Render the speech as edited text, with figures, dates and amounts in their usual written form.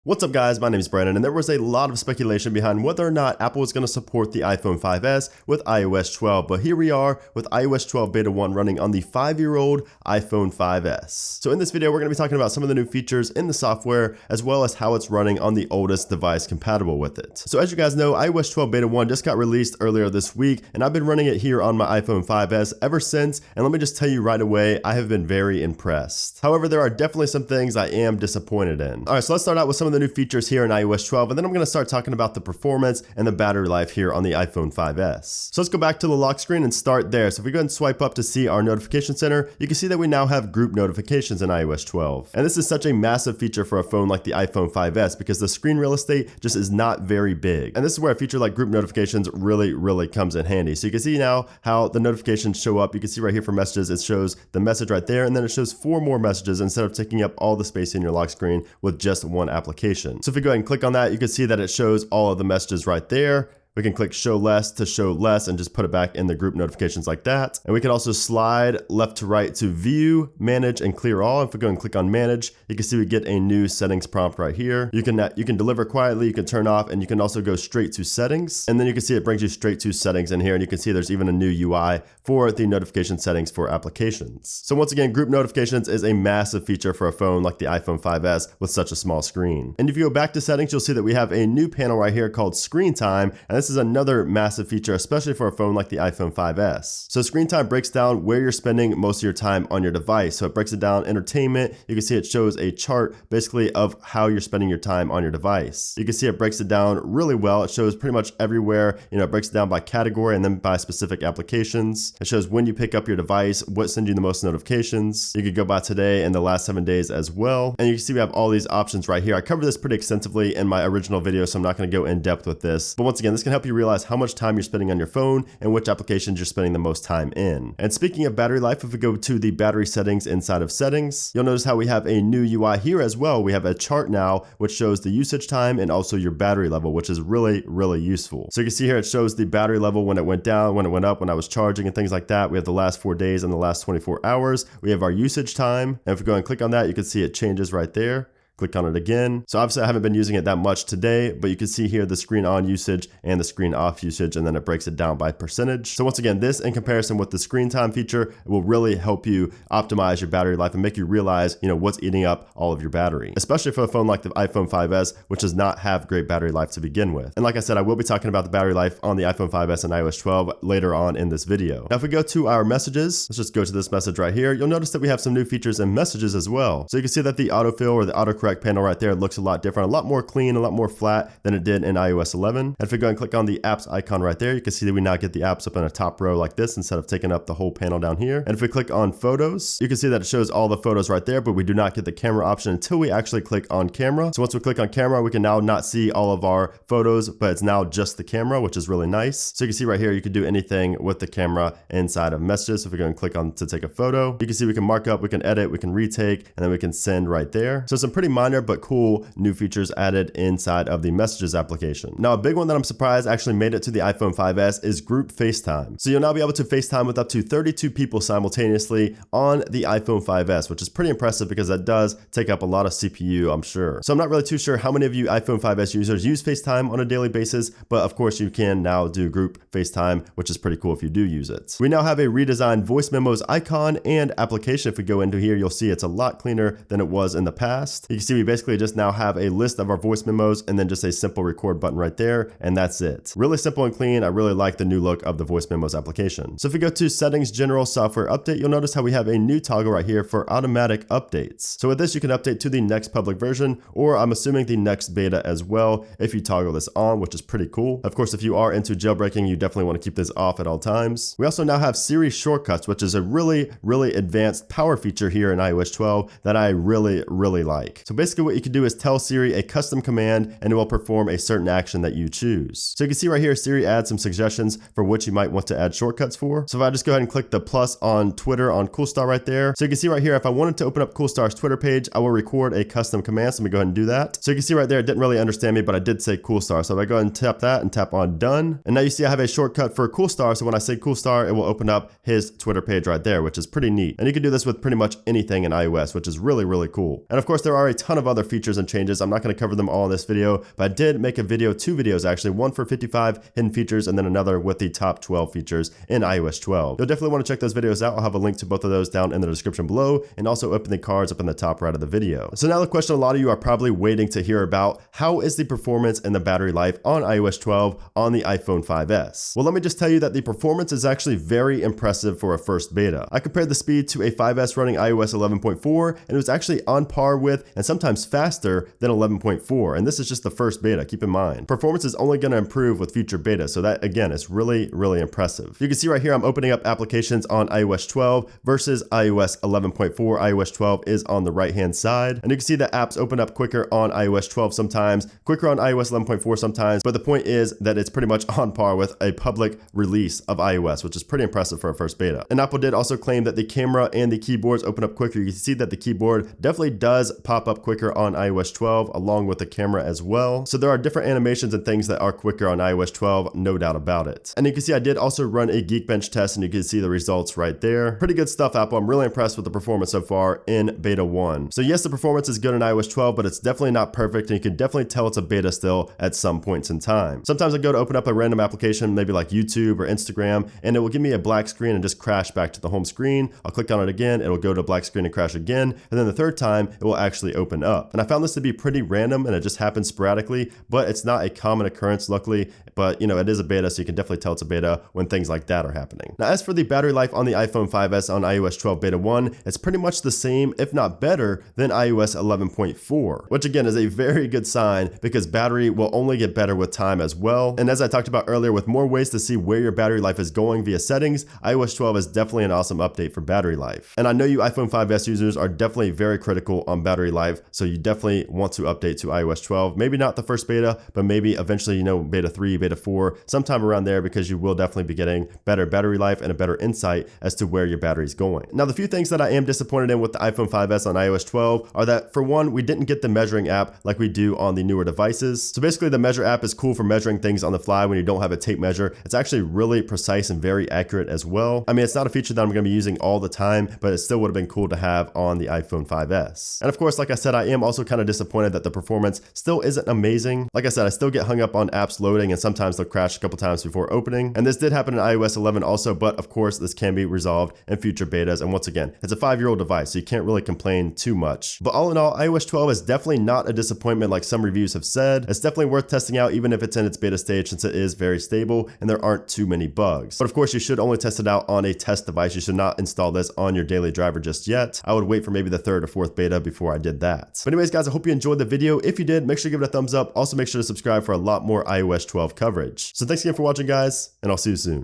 What's up guys, my name is Brandon, and there was a lot of speculation behind whether or not Apple was going to support the iPhone 5S with iOS 12, but here we are with iOS 12 Beta 1 running on the 5-year-old iPhone 5S. So in this video, we're going to be talking about some of the new features in the software, as well as how it's running on the oldest device compatible with it. So as you guys know, iOS 12 Beta 1 just got released earlier this week, and I've been running it here on my iPhone 5S ever since, and let me just tell you right away, I have been very impressed. However, there are definitely some things I am disappointed in. Alright, so let's start out with some of the new features here in iOS 12, and then I'm going to start talking about the performance and the battery life here on the iPhone 5S. So let's go back to the lock screen and start there. So if we go ahead and swipe up to see our notification center, you can see that we now have group notifications in iOS 12. And this is such a massive feature for a phone like the iPhone 5S because the screen real estate just is not very big. And this is where a feature like group notifications really comes in handy. So you can see now how the notifications show up. You can see right here for messages, it shows the message right there, and then it shows 4 more messages instead of taking up all the space in your lock screen with just one application. So if we go ahead and click on that, you can see that it shows all of the messages right there. We can click show less to show less and just put it back in the group notifications like that. And we can also slide left to right to view, manage, and clear all. If we go and click on manage, you can see we get a new settings prompt right here. You can deliver quietly, you can turn off, and you can also go straight to settings. And then you can see it brings you straight to settings in here. And you can see there's even a new UI for the notification settings for applications. So once again, group notifications is a massive feature for a phone like the iPhone 5S with such a small screen. And if you go back to settings, you'll see that we have a new panel right here called screen time. And this is another massive feature, especially for a phone like the iPhone 5S. So screen time breaks down where you're spending most of your time on your device. So it breaks it down entertainment. You can see it shows a chart basically of how you're spending your time on your device. You can see it breaks it down really well. It shows pretty much everywhere. It breaks it down by category and then by specific applications. It shows when you pick up your device, what sends you the most notifications. You could go by today and the last 7 days as well. And you can see we have all these options right here. I covered this pretty extensively in my original video, so I'm not going to go in depth with this. But once again, this can help you realize how much time you're spending on your phone and which applications you're spending the most time in. And speaking of battery life, if we go to the battery settings inside of settings, you'll notice how we have a new UI here as well. We have a chart now which shows the usage time and also your battery level, which is really useful. So you can see here it shows the battery level when it went down, when it went up, when I was charging and things like that. We have the last 4 days and the last 24 hours. We have our usage time, and if we go and click on that, you can see it changes right there. Click on it again. So obviously I haven't been using it that much today, but you can see here the screen on usage and the screen off usage, and then it breaks it down by percentage. So once again, this in comparison with the screen time feature, it will really help you optimize your battery life and make you realize, what's eating up all of your battery, especially for a phone like the iPhone 5S, which does not have great battery life to begin with. And like I said, I will be talking about the battery life on the iPhone 5S and iOS 12 later on in this video. Now, if we go to our messages, let's just go to this message right here. You'll notice that we have some new features in messages as well. So you can see that the autofill or the autocorrect panel right there looks a lot different, a lot more clean, a lot more flat than it did in iOS 11. And if we go and click on the apps icon right there, you can see that we now get the apps up in a top row like this instead of taking up the whole panel down here. And if we click on photos, you can see that it shows all the photos right there, but we do not get the camera option until we actually click on camera. So once we click on camera, we can now not see all of our photos, but it's now just the camera, which is really nice. So you can see right here, you can do anything with the camera inside of messages. So if we go and click on to take a photo, you can see we can mark up, we can edit, we can retake, and then we can send right there. So some pretty minor but cool new features added inside of the messages application. Now, a big one that I'm surprised actually made it to the iPhone 5S is group FaceTime. So you'll now be able to FaceTime with up to 32 people simultaneously on the iPhone 5S, which is pretty impressive because that does take up a lot of CPU, I'm sure. So I'm not really too sure how many of you iPhone 5S users use FaceTime on a daily basis, but of course you can now do group FaceTime, which is pretty cool if you do use it. We now have a redesigned voice memos icon and application. If we go into here, you'll see it's a lot cleaner than it was in the past. You can see we basically just now have a list of our voice memos and then just a simple record button right there, and that's it. Really simple and clean. I really like the new look of the voice memos application. So if we go to settings, general software update, you'll notice how we have a new toggle right here for automatic updates. So with this, you can update to the next public version, or I'm assuming the next beta as well, if you toggle this on, which is pretty cool. Of course, if you are into jailbreaking, you definitely want to keep this off at all times. We also now have Siri Shortcuts, which is a really advanced power feature here in iOS 12 that I really like. So basically what you can do is tell Siri a custom command and it will perform a certain action that you choose. So you can see right here, Siri adds some suggestions for which you might want to add shortcuts for. So if I just go ahead and click the plus on Twitter on Coolstar right there. So you can see right here, if I wanted to open up Coolstar's Twitter page, I will record a custom command. So let me go ahead and do that. So you can see right there, it didn't really understand me, but I did say Coolstar. So if I go ahead and tap that and tap on done. And now you see I have a shortcut for Coolstar. So when I say Coolstar, it will open up his Twitter page right there, which is pretty neat. And you can do this with pretty much anything in iOS, which is really cool. And of course, there are a ton of other features and changes. I'm not going to cover them all in this video, but I did make a video, 2 videos actually, one for 55 hidden features and then another with the top 12 features in iOS 12. You'll definitely want to check those videos out. I'll have a link to both of those down in the description below, and also open the cards up in the top right of the video. So now the question a lot of you are probably waiting to hear about: how is the performance and the battery life on iOS 12 on the iPhone 5S? Well, let me just tell you that the performance is actually very impressive for a first beta. I compared the speed to a 5S running iOS 11.4, and it was actually on par with and sometimes faster than 11.4, and this is just the first beta, keep in mind. Performance is only going to improve with future beta, so that again is really impressive. You can see right here I'm opening up applications on iOS 12 versus iOS 11.4. iOS 12 is on the right hand side, and you can see that apps open up quicker on iOS 12 sometimes, quicker on iOS 11.4 sometimes, but the point is that it's pretty much on par with a public release of iOS, which is pretty impressive for a first beta. And Apple did also claim that the camera and the keyboards open up quicker. You can see that the keyboard definitely does pop up quicker on iOS 12 along with the camera as well. So there are different animations and things that are quicker on iOS 12, no doubt about it. And you can see I did also run a Geek Bench test, and you can see the results right there. Pretty good stuff, Apple. I'm really impressed with the performance so far in beta 1. So yes, the performance is good in iOS 12, but it's definitely not perfect, and you can definitely tell it's a beta still at some points in time. Sometimes I go to open up a random application, maybe like YouTube or Instagram, and it will give me a black screen and just crash back to the home screen. I'll click on it again, it'll go to a black screen and crash again, and then the third time it will actually open up. And I found this to be pretty random, and it just happens sporadically, but it's not a common occurrence, luckily. But you know, it is a beta, so you can definitely tell it's a beta when things like that are happening. Now, as for the battery life on the iPhone 5S on iOS 12 beta 1, it's pretty much the same, if not better, than iOS 11.4, which again is a very good sign because battery will only get better with time as well. And as I talked about earlier, with more ways to see where your battery life is going via settings, iOS 12 is definitely an awesome update for battery life. And I know you iPhone 5S users are definitely very critical on battery life, so you definitely want to update to iOS 12. Maybe not the first beta, but maybe eventually, you know, beta 3, beta 4, sometime around there, because you will definitely be getting better battery life and a better insight as to where your battery is going. Now, the few things that I am disappointed in with the iPhone 5S on iOS 12 are that, for one, we didn't get the measuring app like we do on the newer devices. So basically, the Measure app is cool for measuring things on the fly when you don't have a tape measure. It's actually really precise and very accurate as well. I mean, it's not a feature that I'm going to be using all the time, but it still would have been cool to have on the iPhone 5S. And of course, like I said, I am also kind of disappointed that the performance still isn't amazing. Like I said, I still get hung up on apps loading, and sometimes they'll crash a couple times before opening. And this did happen in iOS 11 also, but of course, this can be resolved in future betas. And once again, it's a 5-year-old device, so you can't really complain too much. But all in all, iOS 12 is definitely not a disappointment like some reviews have said. It's definitely worth testing out, even if it's in its beta stage, since it is very stable and there aren't too many bugs. But of course, you should only test it out on a test device. You should not install this on your daily driver just yet. I would wait for maybe the 3rd or 4th beta before I did that. But anyways, guys, I hope you enjoyed the video. If you did, make sure to give it a thumbs up. Also, make sure to subscribe for a lot more iOS 12 coverage. So thanks again for watching, guys, and I'll see you soon.